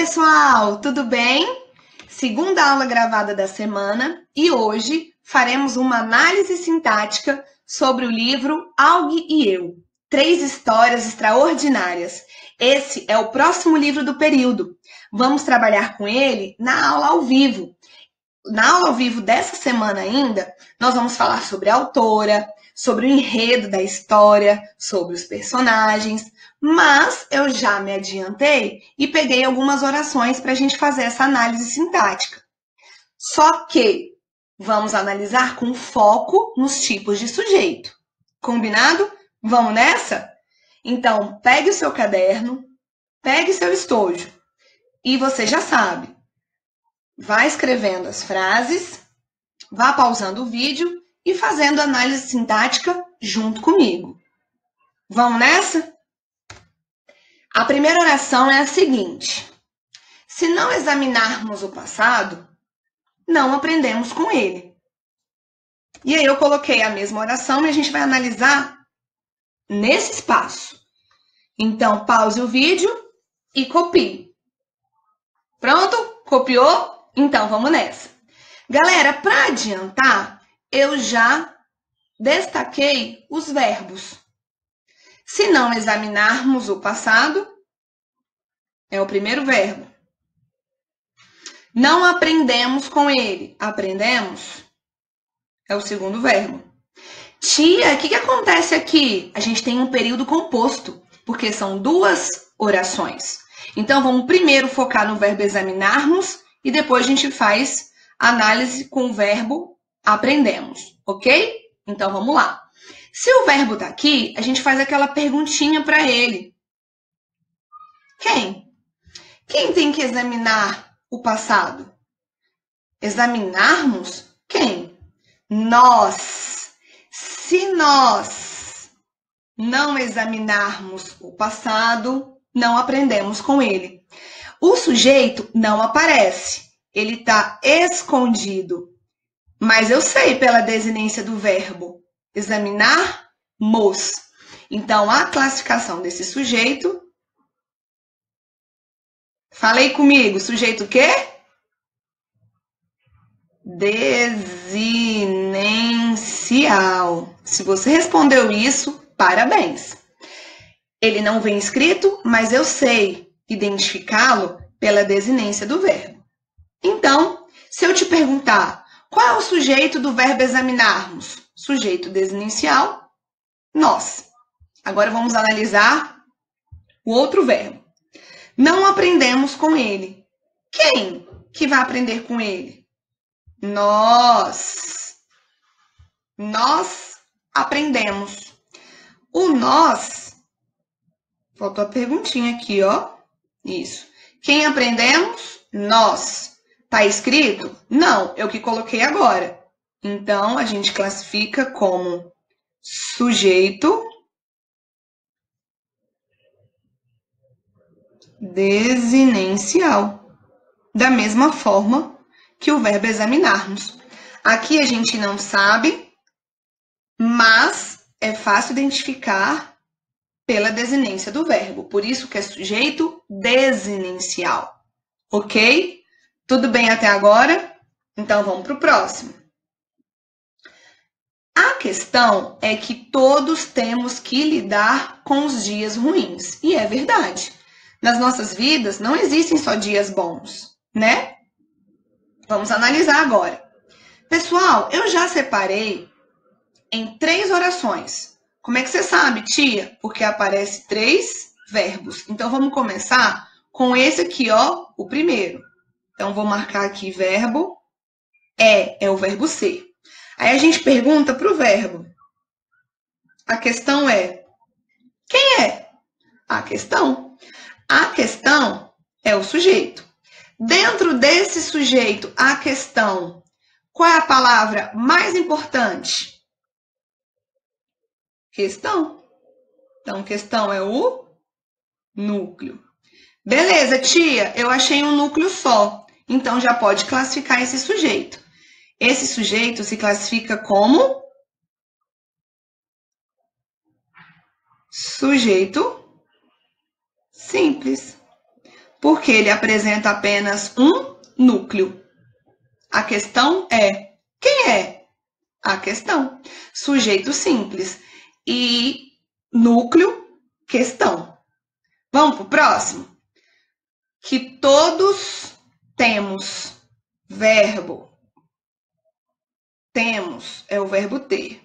pessoal, tudo bem? Segunda aula gravada da semana e hoje faremos uma análise sintática sobre o livro Aug e Eu, 3 histórias extraordinárias. Esse é o próximo livro do período. Vamos trabalhar com ele na aula ao vivo. Na aula ao vivo dessa semana ainda, nós vamos falar sobre a autora, sobre o enredo da história, sobre os personagens, mas eu já me adiantei e peguei algumas orações para a gente fazer essa análise sintática. Só que vamos analisar com foco nos tipos de sujeito. Combinado? Vamos nessa? Então, pegue o seu caderno, pegue seu estojo e você já sabe. Vá escrevendo as frases, vá pausando o vídeo e fazendo análise sintática junto comigo. Vamos nessa? A primeira oração é a seguinte: se não examinarmos o passado, não aprendemos com ele. E aí eu coloquei a mesma oração e a gente vai analisar nesse espaço. Então, pause o vídeo e copie. Pronto? Copiou? Então, vamos nessa. Galera, para adiantar, eu já destaquei os verbos. Se não examinarmos o passado, é o primeiro verbo. Não aprendemos com ele. Aprendemos é o segundo verbo. Tia, o que acontece aqui? A gente tem um período composto, porque são 2 orações. Então, vamos primeiro focar no verbo examinarmos e depois a gente faz análise com o verbo aprendemos, ok? Então, vamos lá. Se o verbo está aqui, a gente faz aquela perguntinha para ele. Quem? Quem tem que examinar o passado? Examinarmos quem? Nós. Se nós não examinarmos o passado, não aprendemos com ele. O sujeito não aparece, ele está escondido. Mas eu sei pela desinência do verbo examinar-mos. Então, a classificação desse sujeito... Falei comigo, sujeito o quê? Desinencial. Se você respondeu isso, parabéns. Ele não vem escrito, mas eu sei identificá-lo pela desinência do verbo. Então, se eu te perguntar qual é o sujeito do verbo examinarmos? Sujeito desinencial, nós. Agora vamos analisar o outro verbo. Não aprendemos com ele. Quem que vai aprender com ele? Nós. Nós aprendemos. O nós... Faltou a perguntinha aqui, ó. Isso. Quem aprendemos? Nós. Tá escrito? Não, eu que coloquei agora. Então, a gente classifica como sujeito desinencial. Da mesma forma que o verbo examinarmos. Aqui a gente não sabe, mas é fácil identificar pela desinência do verbo. Por isso que é sujeito desinencial. Ok? Tudo bem até agora? Então, vamos para o próximo. A questão é que todos temos que lidar com os dias ruins. E é verdade. Nas nossas vidas não existem só dias bons, né? Vamos analisar agora. Pessoal, eu já separei em 3 orações. Como é que você sabe, tia? Porque aparece 3 verbos. Então, vamos começar com esse aqui, ó, o primeiro. Então, vou marcar aqui verbo. É o verbo ser. Aí a gente pergunta para o verbo. A questão é, quem é? A questão. A questão é o sujeito. Dentro desse sujeito, a questão, qual é a palavra mais importante? Questão. Então, questão é o núcleo. Beleza, tia, eu achei um núcleo só. Então, já pode classificar esse sujeito. Esse sujeito se classifica como sujeito simples. porque ele apresenta apenas um núcleo. A questão é: quem é? A questão. Sujeito simples. E núcleo, questão. Vamos para o próximo? Que todos temos. Verbo. Temos é o verbo ter.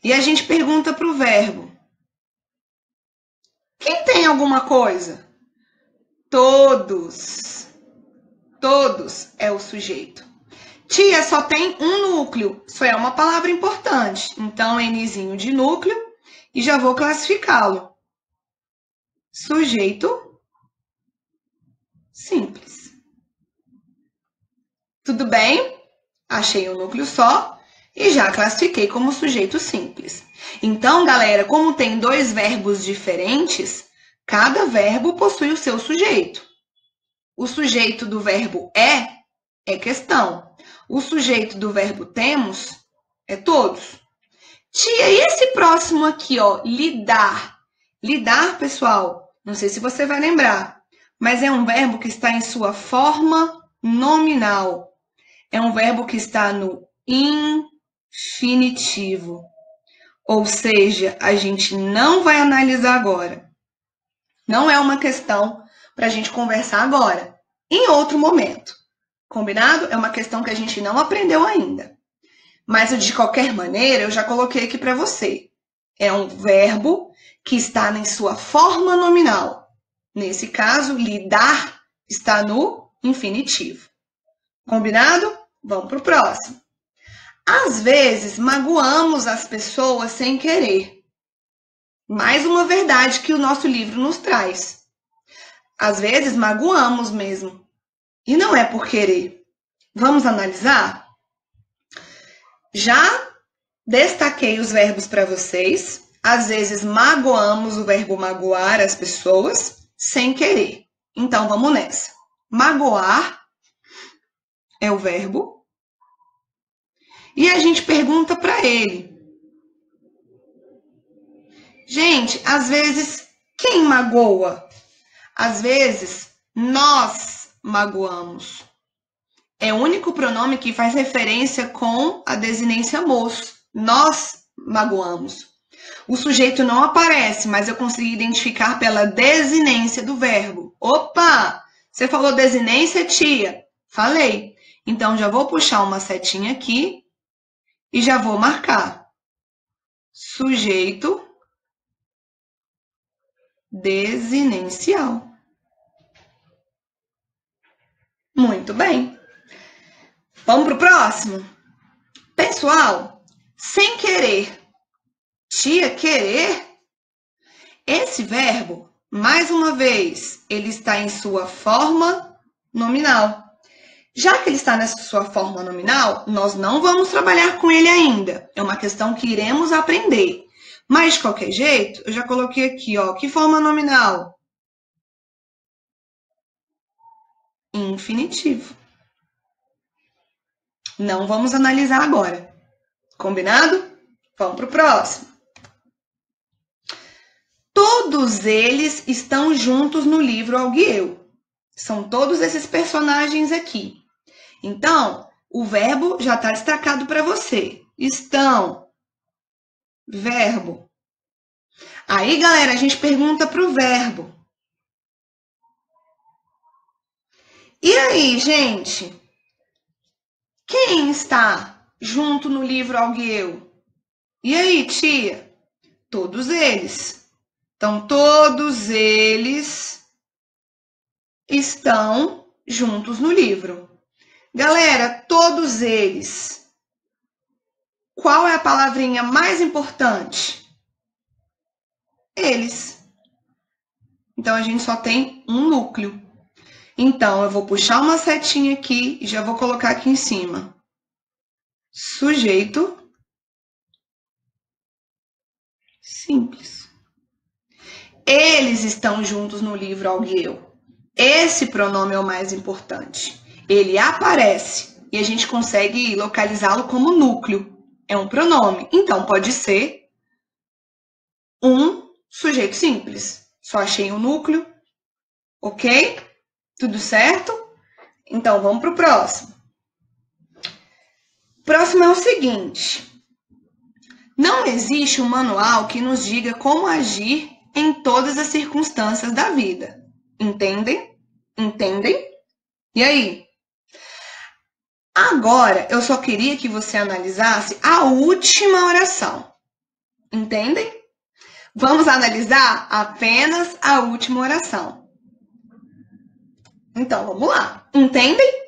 E a gente pergunta para o verbo: quem tem alguma coisa? Todos. Todos é o sujeito. Tia, só tem um núcleo. Isso é uma palavra importante. Então, Nzinho de núcleo e já vou classificá-lo. Sujeito simples. Tudo bem? Achei um núcleo só e já classifiquei como sujeito simples. Então, galera, como tem dois verbos diferentes, cada verbo possui o seu sujeito. O sujeito do verbo é questão. O sujeito do verbo temos é todos. Tia, e esse próximo aqui, ó, lidar? Lidar, pessoal, não sei se você vai lembrar, mas é um verbo que está em sua forma nominal. É um verbo que está no infinitivo. Ou seja, a gente não vai analisar agora. Não é uma questão para a gente conversar agora. Em outro momento. Combinado? É uma questão que a gente não aprendeu ainda. Mas, de qualquer maneira, eu já coloquei aqui para você. É um verbo que está em sua forma nominal. Nesse caso, lidar está no infinitivo. Combinado? Vamos para o próximo. Às vezes, magoamos as pessoas sem querer. Mais uma verdade que o nosso livro nos traz. Às vezes, magoamos mesmo. E não é por querer. Vamos analisar? Já destaquei os verbos para vocês. Às vezes, magoamos, o verbo magoar as pessoas sem querer. Então, vamos nessa. Magoar é o verbo. E a gente pergunta para ele: gente, às vezes, quem magoa? Às vezes, nós magoamos. É o único pronome que faz referência com a desinência moço. Nós magoamos. O sujeito não aparece, mas eu consegui identificar pela desinência do verbo. Opa! Você falou desinência, tia? Falei. Então, já vou puxar uma setinha aqui e já vou marcar. Sujeito desinencial. Muito bem. Vamos para o próximo? Pessoal, sem querer. Tia, querer? Esse verbo, mais uma vez, ele está em sua forma nominal. Já que ele está nessa sua forma nominal, nós não vamos trabalhar com ele ainda. É uma questão que iremos aprender. Mas, de qualquer jeito, eu já coloquei aqui, ó, que forma nominal? Infinitivo. Não vamos analisar agora. Combinado? Vamos para o próximo. Todos eles estão juntos no livro Alguieu. São todos esses personagens aqui. Então, o verbo já está destacado para você. Estão. Verbo. Aí, galera, a gente pergunta para o verbo. E aí, gente? Quem está junto no livro Alguieu? E aí, tia? Todos eles. Então, todos eles estão juntos no livro. Galera, todos eles. Qual é a palavrinha mais importante? Eles. Então, a gente só tem um núcleo. Então, eu vou puxar uma setinha aqui e já vou colocar aqui em cima. Sujeito simples. Eles estão juntos no livro Alguieu. Esse pronome é o mais importante. Ele aparece e a gente consegue localizá-lo como núcleo. É um pronome. Então, pode ser um sujeito simples. Só achei um núcleo. Ok? Tudo certo? Então, vamos para o próximo. O próximo é o seguinte. Não existe um manual que nos diga como agir em todas as circunstâncias da vida. Entendem? Entendem? E aí? Agora, eu só queria que você analisasse a última oração. Entendem? Vamos analisar apenas a última oração. Então, vamos lá. Entendem?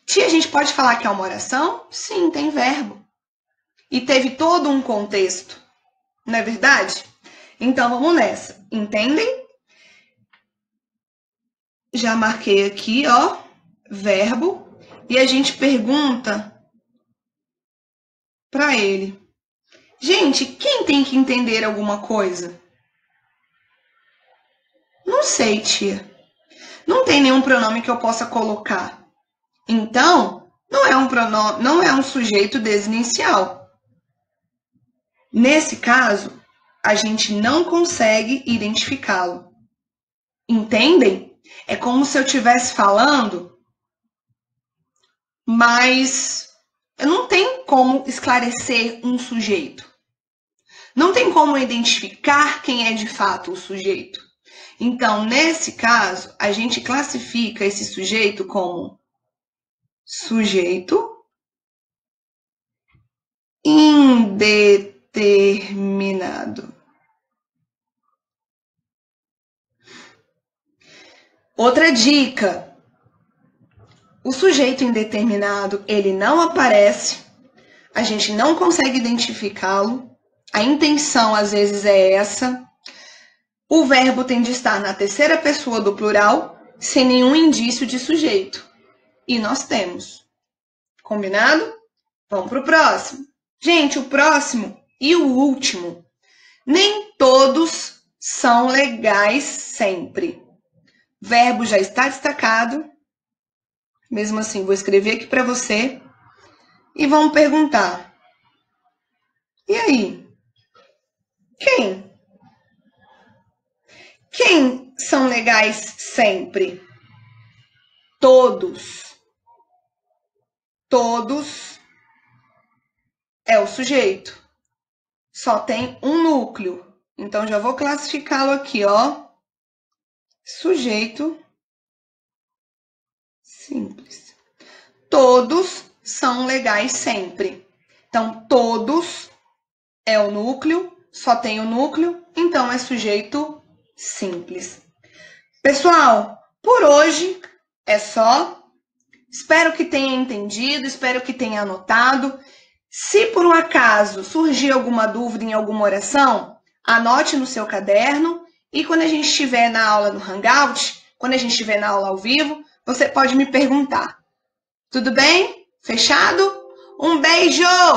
Tia, a gente pode falar que é uma oração? Sim, tem verbo. E teve todo um contexto. Não é verdade? Então, vamos nessa. Entendem? Já marquei aqui, ó, verbo. E a gente pergunta para ele. Gente, quem tem que entender alguma coisa? Não sei, tia. Não tem nenhum pronome que eu possa colocar. Então, não é um pronome, não é um sujeito desinicial. Nesse caso, a gente não consegue identificá-lo. Entendem? É como se eu estivesse falando, mas eu não tenho como esclarecer um sujeito. Não tem como identificar quem é de fato o sujeito. Então, nesse caso, a gente classifica esse sujeito como sujeito indeterminado. Outra dica. O sujeito indeterminado, ele não aparece, a gente não consegue identificá-lo, a intenção às vezes é essa. O verbo tem de estar na terceira pessoa do plural, sem nenhum indício de sujeito. E nós temos. Combinado? Vamos para o próximo. Gente, o próximo e o último. Nem todos são legais sempre. Verbo já está destacado. Mesmo assim, vou escrever aqui para você. E vamos perguntar. E aí? Quem? Quem são legais sempre? Todos. Todos é o sujeito. Só tem um núcleo. Então, já vou classificá-lo aqui, ó. Sujeito simples. Todos são legais sempre. Então, todos é o núcleo, só tem o núcleo, então é sujeito simples. Pessoal, por hoje é só. Espero que tenha entendido, espero que tenha anotado. Se por um acaso surgir alguma dúvida em alguma oração, anote no seu caderno e quando a gente estiver na aula no Hangout, quando a gente estiver na aula ao vivo, você pode me perguntar. Tudo bem? Fechado? Um beijo!